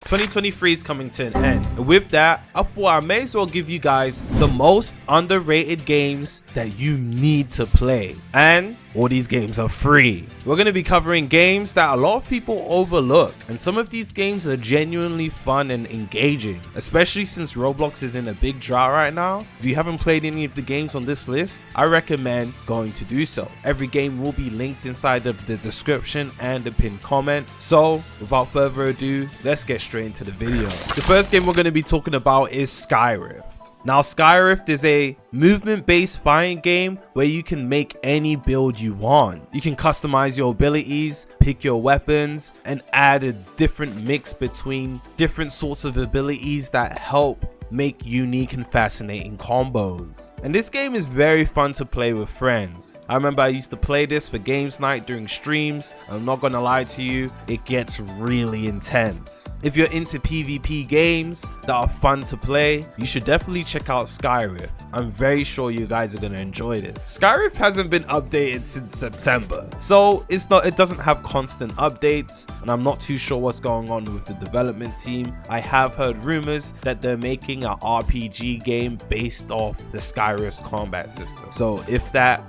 2023 is coming to an end, and with that, I thought I may as well give you guys the most underrated games that you need to play, and all these games are free. We're going to be covering games that a lot of people overlook, and some of these games are genuinely fun and engaging, especially since Roblox is in a big drought right now. If you haven't played any of the games on this list, I recommend going to do so. Every game will be linked inside of the description and the pinned comment. So without further ado, let's get straight into the video. The first game we're going to be talking about is Skyrift. Now, Skyrift is a movement-based fighting game where you can make any build you want. You can customize your abilities, pick your weapons, and add a different mix between different sorts of abilities that help make unique and fascinating combos. And this game is very fun to play with friends. I remember I used to play this for games night during streams. I'm not gonna lie to you, it gets really intense. If you're into PvP games that are fun to play, you should definitely check out Skyrift. I'm very sure you guys are gonna enjoy this. Skyrift hasn't been updated since September, so it doesn't have constant updates, and I'm not too sure what's going on with the development team. I have heard rumors that they're making an RPG game based off the Skyrift's combat system. So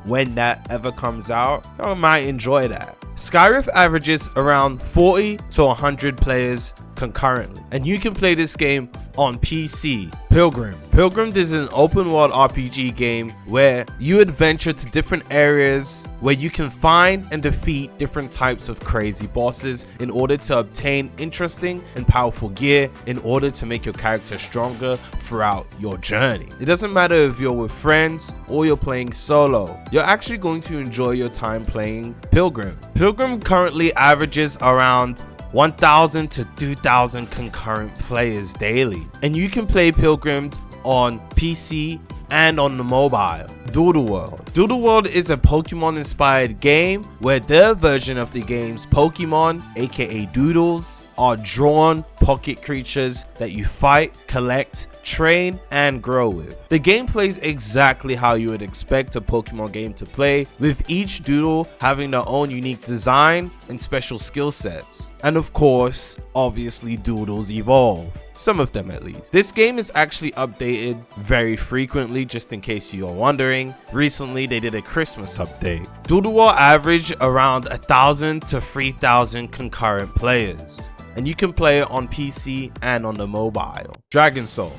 when that ever comes out, I might enjoy that. Skyrift averages around 40 to 100 players concurrently, and you can play this game on PC. Pilgrammed is an open world RPG game where you adventure to different areas where you can find and defeat different types of crazy bosses in order to obtain interesting and powerful gear in order to make your character stronger throughout your journey. It doesn't matter if you're with friends or you're playing solo, you're actually going to enjoy your time playing Pilgrammed. Pilgrammed currently averages around 1,000 to 2,000 concurrent players daily, and you can play Pilgrammed on PC and on the mobile. Doodle World. Doodle World is a Pokemon inspired game where their version of the game's Pokemon, aka Doodles, are drawn pocket creatures that you fight, collect, train, and grow with. The game plays exactly how you would expect a Pokemon game to play, with each Doodle having their own unique design and special skill sets. And of course, obviously Doodles evolve, some of them at least. This game is actually updated very frequently, just in case you are wondering. Recently they did a Christmas update. Doodle World averaged around 1,000 to 3,000 concurrent players, and you can play it on PC and on the mobile. Dragon Soul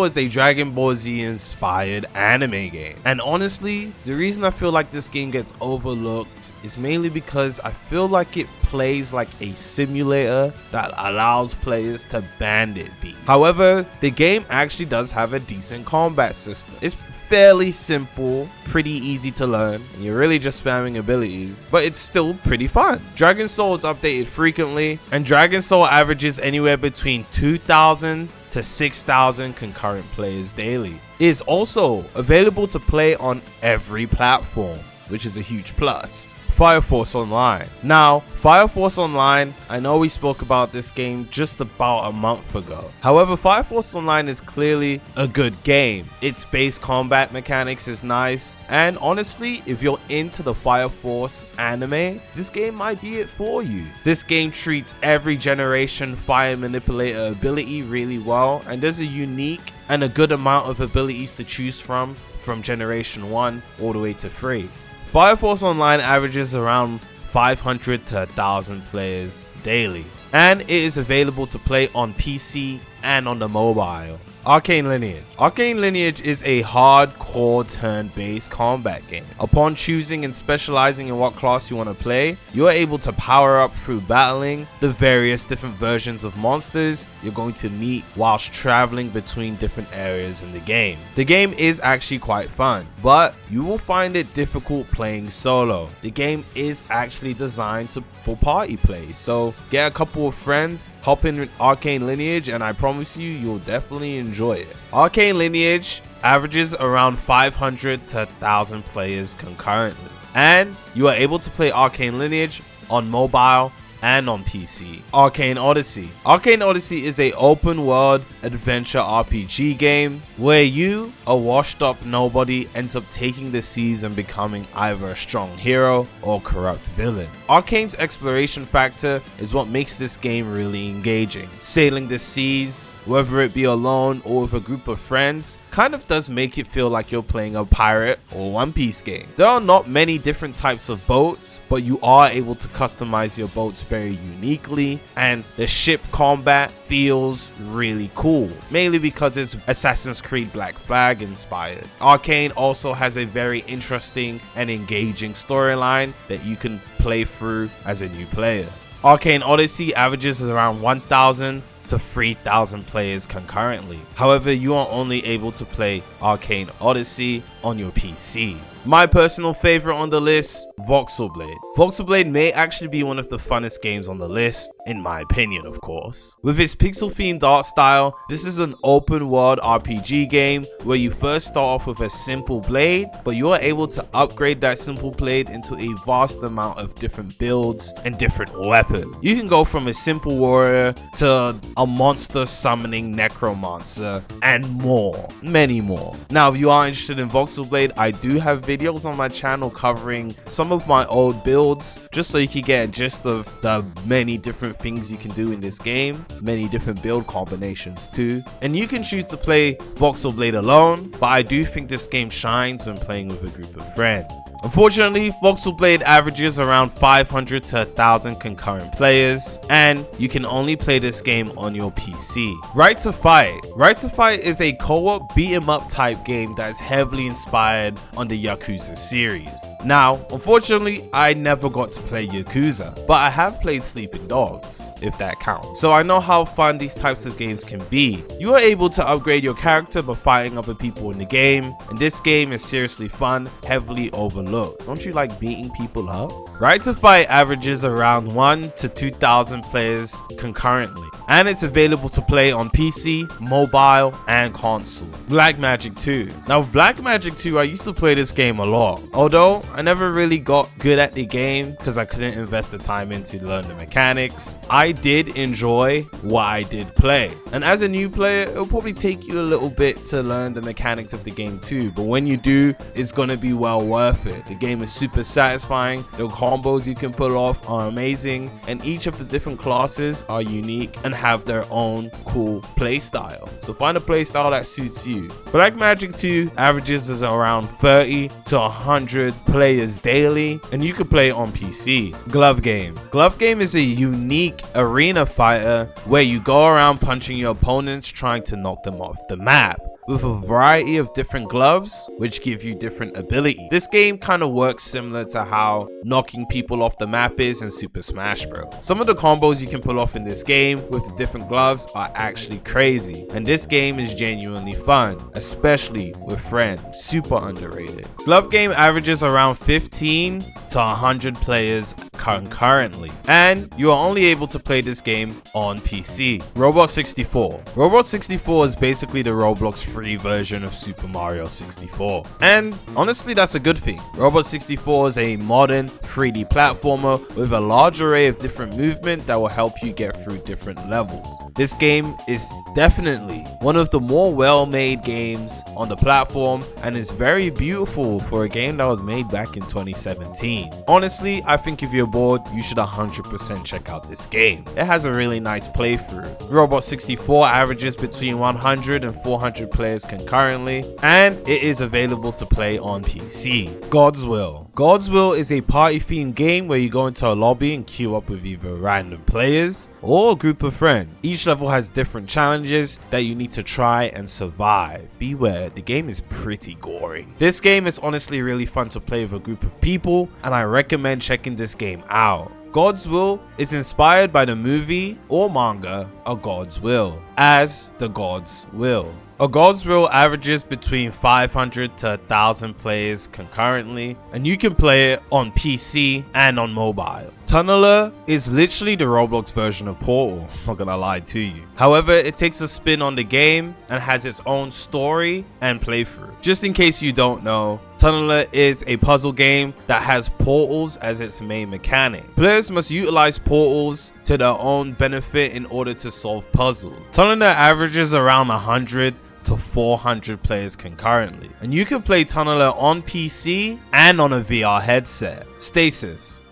is a Dragon Ball Z inspired anime game, and honestly, the reason I feel like this game gets overlooked is mainly because I feel like it plays like a simulator that allows players to bandit beat. However, the game actually does have a decent combat system. It's fairly simple, pretty easy to learn, and you're really just spamming abilities, but it's still pretty fun. Dragon Soul is updated frequently, and Dragon Soul averages anywhere between 2,000 to 6,000 concurrent players daily. It is also available to play on every platform, which is a huge plus. Fire Force Online. Now, Fire Force Online, I know we spoke about this game just about a month ago. However, Fire Force Online is clearly a good game. Its base combat mechanics is nice, and honestly, if you're into the Fire Force anime, this game might be it for you. This game treats every generation fire manipulator ability really well, and there's a unique and a good amount of abilities to choose from generation 1 all the way to 3. Fire Force Online averages around 500 to 1,000 players daily, and it is available to play on PC and on the mobile. Arcane Lineage. Arcane Lineage is a hardcore turn-based combat game. Upon choosing and specializing in what class you want to play, you are able to power up through battling the various different versions of monsters you're going to meet whilst traveling between different areas in the game. The game is actually quite fun, but you will find it difficult playing solo. The game is actually designed for party play, so get a couple of friends, hop in with Arcane Lineage, and I promise you, you'll definitely enjoy it. Arcane Lineage averages around 500 to 1,000 players concurrently, and you are able to play Arcane Lineage on mobile and on PC. Arcane Odyssey. Arcane Odyssey is a open world adventure RPG game where you, a washed up nobody, ends up taking the seas and becoming either a strong hero or corrupt villain. Arcane's exploration factor is what makes this game really engaging. Sailing the seas, whether it be alone or with a group of friends, kind of does make it feel like you're playing a pirate or One Piece game. There are not many different types of boats, but you are able to customize your boats very uniquely, and the ship combat feels really cool, mainly because it's Assassin's Creed Black Flag inspired. Arcane also has a very interesting and engaging storyline that you can play through as a new player. Arcane Odyssey averages around 1,000 to 3,000 players concurrently. However, you are only able to play Arcane Odyssey on your PC. My personal favorite on the list, Voxlblade. Voxlblade may actually be one of the funnest games on the list, in my opinion of course. With its pixel themed art style, this is an open world RPG game where you first start off with a simple blade, but you are able to upgrade that simple blade into a vast amount of different builds and different weapons. You can go from a simple warrior to a monster summoning necromancer and more, many more. Now if you are interested in Voxlblade, I do have videos on my channel covering some of my old builds, just so you can get a gist of the many different things you can do in this game, many different build combinations too. And you can choose to play Voxlblade alone, but I do think this game shines when playing with a group of friends. Unfortunately, Voxlblade averages around 500 to 1,000 concurrent players, and you can only play this game on your PC. Right to Fight. Right to Fight is a co-op beat-em-up type game that is heavily inspired on the Yakuza series. Now, unfortunately, I never got to play Yakuza, but I have played Sleeping Dogs, if that counts. So I know how fun these types of games can be. You are able to upgrade your character by fighting other people in the game, and this game is seriously fun, heavily overlooked. Don't you like beating people up? Right to Fight averages around 1 to 2,000 players concurrently, and it's available to play on PC, mobile, and console. Black Magic 2. Now with Black Magic 2, I used to play this game a lot, although I never really got good at the game because I couldn't invest the time in to learn the mechanics. I did enjoy what I did play, and as a new player, it'll probably take you a little bit to learn the mechanics of the game too, but when you do, it's gonna be well worth it. The game is super satisfying, the combos you can pull off are amazing, and each of the different classes are unique and have their own cool playstyle. So find a playstyle that suits you. Black Magic 2 averages is around 30 to 100 players daily, and you can play on PC. Glove Game. Glove Game is a unique arena fighter where you go around punching your opponents trying to knock them off the map, with a variety of different gloves which give you different abilities. This game kind of works similar to how knocking people off the map is in Super Smash Bros. Some of the combos you can pull off in this game with the different gloves are actually crazy, and this game is genuinely fun, especially with friends. Super underrated. Glove Game averages around 15 to 100 players concurrently, and you are only able to play this game on PC. Roblox 64. Roblox 64 is basically the Roblox free version of Super Mario 64, and honestly that's a good thing. Roblox 64 is a modern 3D platformer with a large array of different movement that will help you get through different levels. This game is definitely one of the more well-made games on the platform, and is very beautiful for a game that was made back in 2017. Honestly, I think if you're bored, you should 100% check out this game. It has a really nice playthrough. Roblox 64 averages between 100 and 400 players concurrently, and it is available to play on PC. God's Will. God's Will is a party themed game where you go into a lobby and queue up with either random players or a group of friends. Each level has different challenges that you need to try and survive. Beware, the game is pretty gory. This game is honestly really fun to play with a group of people, and I recommend checking this game out. God's Will is inspired by the movie or manga A God's Will, as The God's Will. A God's Will averages between 500 to 1,000 players concurrently, and you can play it on PC and on mobile. Tunnerler is literally the Roblox version of Portal, not gonna lie to you. However, it takes a spin on the game and has its own story and playthrough. Just in case you don't know, Tunnerler is a puzzle game that has portals as its main mechanic. Players must utilize portals to their own benefit in order to solve puzzles. Tunnerler averages around 100 to 400 players concurrently, and you can play Tunnerler on PC and on a VR headset. Stasis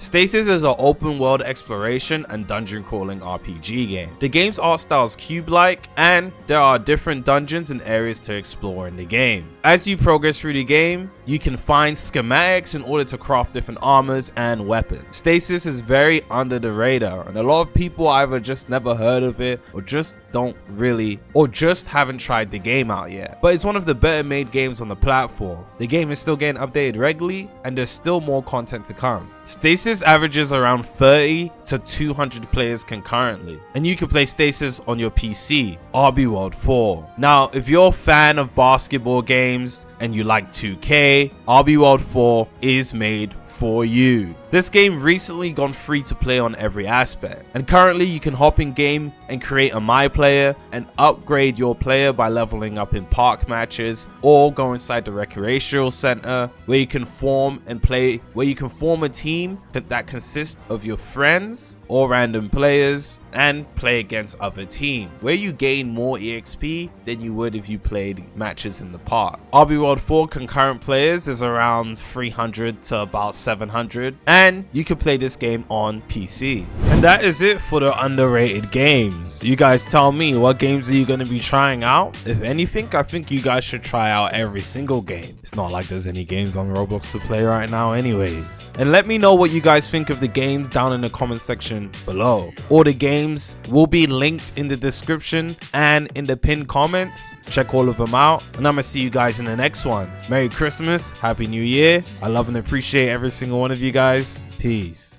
is an open world exploration and dungeon crawling RPG game. The game's art style is cube-like, and there are different dungeons and areas to explore in the game. As you progress through the game, you can find schematics in order to craft different armors and weapons. Stasis is very under the radar, and a lot of people either just never heard of it or just haven't tried the game out yet. But it's one of the better made games on the platform. The game is still getting updated regularly, and there's still more content to come. Stasis averages around 30 to 200 players concurrently, and you can play Stasis on your PC, RB World 4. Now, if you're a fan of basketball games and you like 2K, RB World 4 is made for you. This game recently gone free to play on every aspect, and currently you can hop in game and create a My Player and upgrade your player by leveling up in park matches, or go inside the recreational center where you can form a team that consists of your friends or random players and play against other teams, where you gain more EXP than you would if you played matches in the park. RB World 4 concurrent players is around 300 to about 700, and you can play this game on PC. And that is it for the underrated games. You guys tell me, what games are you going to be trying out? If anything, I think you guys should try out every single game. It's not like there's any games on Roblox to play right now anyways. And let me know what you guys think of the games down in the comment section below. All the games will be linked in the description and in the pinned comments. Check all of them out, and I'm gonna see you guys in the next one. Merry Christmas, Happy New Year. I love and appreciate every single one of you guys. Peace.